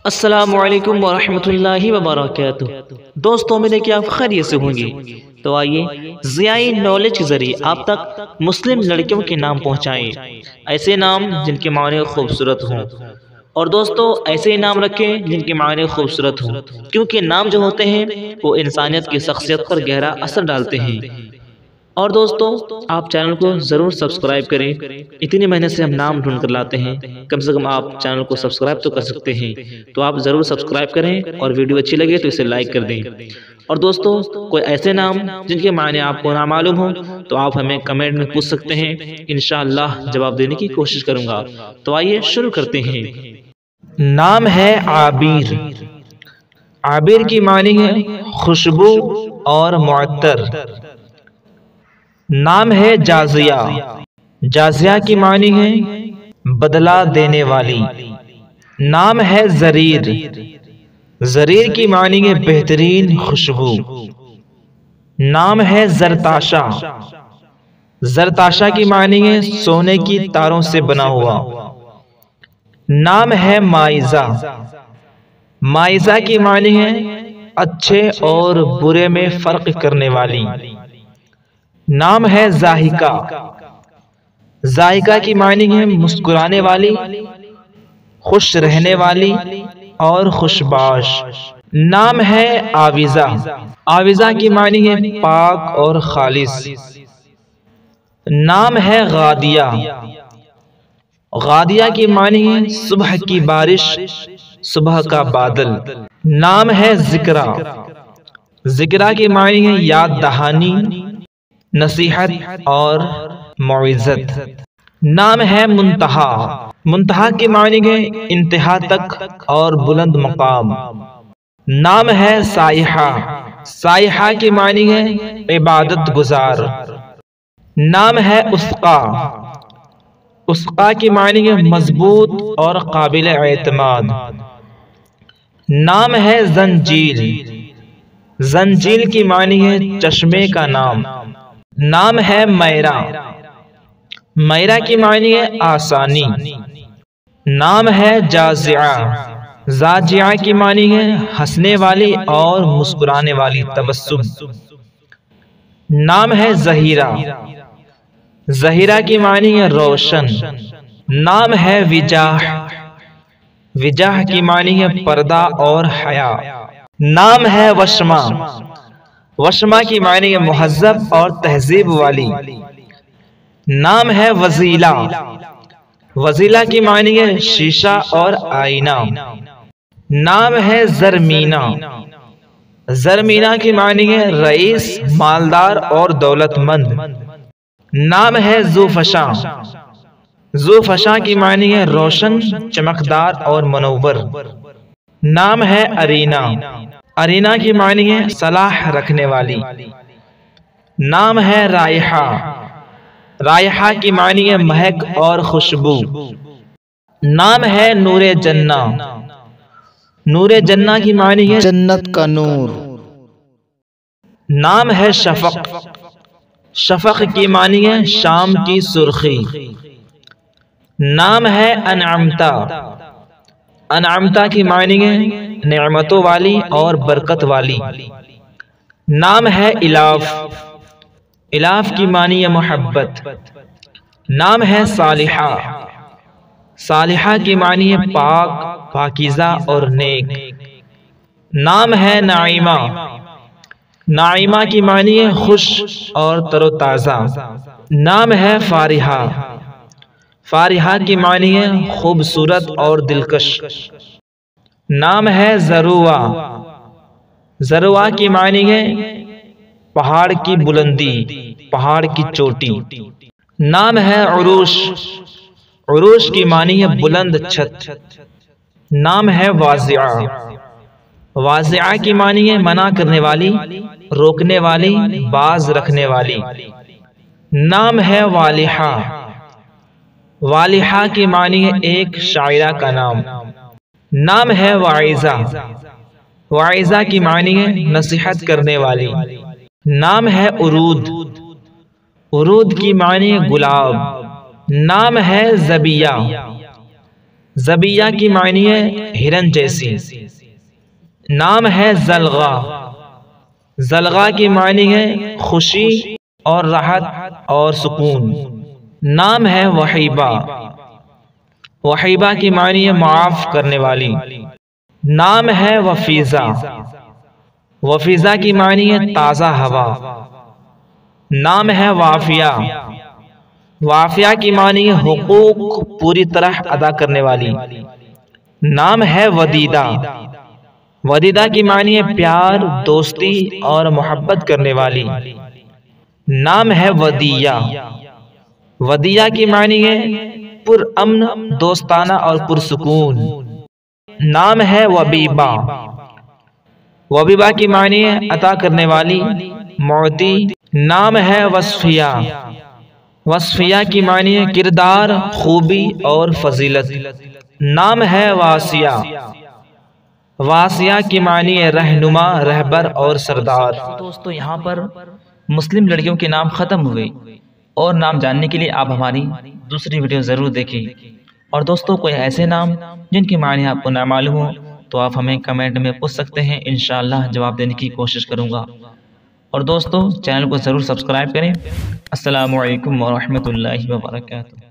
अस्सलामुअलैकुम वरहमतुल्लाहि वबरकातुहू। दोस्तों, उम्मीद है कि आप खैरियत से होंगे। तो आइए ज़ियाई नॉलेज के ज़रिए आप तक मुस्लिम लड़कियों के नाम पहुँचाएँ, ऐसे नाम जिनके माने खूबसूरत हों। और दोस्तों, ऐसे ही नाम रखें जिनके माने खूबसूरत हों, क्योंकि नाम जो होते हैं वो इंसानियत की शख्सियत पर गहरा असर डालते हैं। और दोस्तों, आप चैनल को ज़रूर सब्सक्राइब करें। इतनी मेहनत से हम नाम ढूंढ कर लाते हैं, कम से कम आप चैनल को सब्सक्राइब तो कर सकते हैं। तो आप ज़रूर सब्सक्राइब करें और वीडियो अच्छी लगे तो इसे लाइक कर दें। और दोस्तों, कोई ऐसे नाम जिनके मायने आपको ना मालूम हो तो आप हमें कमेंट में पूछ सकते हैं, इंशाअल्लाह जवाब देने की कोशिश करूँगा। तो आइए शुरू करते हैं। नाम है आबिर। आबिर की मानी है खुशबू और मुअत्तर। नाम है जाजिया। जाजिया की मानी है बदला देने वाली। नाम है जरीर। जरीर की मानी है बेहतरीन खुशबू। नाम है जरताशा। जरताशा की मानी है सोने की तारों से बना हुआ। नाम है माइजा। माइजा की मानी है अच्छे और बुरे में फर्क करने वाली। नाम है जाहिका। जाहिका की मानी है मुस्कुराने वाली, खुश रहने वाली और खुशबाश। नाम है आविजा। आविजा की मानी है पाक और खालिस। नाम है गादिया। गादिया की मानी है सुबह की बारिश, सुबह का बादल। नाम है जिक्रा। जिक्रा की मानी है याद दहानी, नसीहत और मौइज़त। नाम है मुंतहा। मुंतहा की मानी है इंतहा तक और बुलंद मकाम। नाम है साइहा। साइहा की मानी है इबादत गुजार। नाम है उसका। उसका की मानी है मजबूत और काबिल एतमाद। नाम है जंजील। जंजील की मानी है चश्मे का नाम। नाम है मैरा। मैरा की मानी है आसानी। नाम है जाजिया। जाजिया की मानी है हंसने वाली और मुस्कुराने वाली तबस्सुम। नाम है जहीरा। जहीरा की मानी है रोशन। नाम है विजाह। विजाह की मानी है पर्दा और हया। नाम है वशमा। वशमा की मानी है मुहज्जब और तहजीब वाली। नाम है वजीला। वजीला की मानी है शीशा और आईना। नाम है जरमीना। जरमीना की मानी है रईस, मालदार और दौलतमंद। नाम है ज़ूफशा। ज़ूफशा की मानी है रोशन, चमकदार और मनोवर। नाम है अरीना। अरीना की मानी है सलाह रखने वाली। नाम है रायहा। रायहा की मानी है महक और खुशबू। नाम है नूरे जन्ना। नूरे जन्ना की मानी है जन्नत का नूर। नाम है शफक। शफक की मानी है शाम की सुर्खी। नाम है अनअमता। अनअमता की मानी है नेमतों वाली और बरकत वाली। नाम है इलाफ। इलाफ की मानी है मोहब्बत। नाम है सालिहा। सालिहा की मानी है पाक, पाकीज़ा और नेक। नाम है नाइमा। नाइमा की मानी है खुश और तरोताज़ा। नाम है फारिहा। फारिहा की मानी है खूबसूरत और दिलकश। नाम है जरुआ। जरुआ की मानी है पहाड़ की बुलंदी, पहाड़ की चोटी। नाम है उरूश। उरूश की मानी है बुलंद छत। नाम है वाजिया। वाजिया की मानी है मना करने वाली, रोकने वाली, बाज रखने वाली। नाम है वालिहा। वालिहा की मानी है एक शायरा का नाम। नाम है वाइजा। वाइजा की मानी है नसीहत करने वाली। नाम है उरूद। उरूद की मानी है गुलाब। नाम है जबिया। ज़बिया की मायनी है हिरन जैसी। नाम है ज़लगा। ज़लगा की मायनी है खुशी और राहत और सुकून। नाम है वहीबा। वहीबा की मायनी है माफ़ करने वाली। नाम है वफीज़ा। वफीज़ा की मायनी है ताज़ा हवा। नाम है वाफिया। वाफिया की मानी है हुकूक पूरी तरह अदा करने वाली। नाम है वदीदा। वदीदा की मानी है प्यार, दोस्ती और मोहब्बत करने वाली। नाम है वदिया। वदिया की मानी है पुरअमन, दोस्ताना और पुरसुकून। नाम है वबीबा। वबीबा की मानी है अता करने वाली, मौती। नाम है वस्फिया। वस्फिया की मानी है किरदार, खूबी और फजीलत। नाम है वासिया। वासिया की मानी है रहनुमा, रहबर और सरदार। दोस्तों यहाँ पर मुस्लिम लड़कियों के नाम ख़त्म हुए, और नाम जानने के लिए आप हमारी दूसरी वीडियो ज़रूर देखें। और दोस्तों कोई ऐसे नाम जिनकी मानी आपको ना मालूम हो तो आप हमें कमेंट में पूछ सकते हैं, इंशाअल्लाह जवाब देने की कोशिश करूँगा। और दोस्तों चैनल को ज़रूर सब्सक्राइब करें। अस्सलामु अलैकुम व रहमतुल्लाहि व बरकातुहू।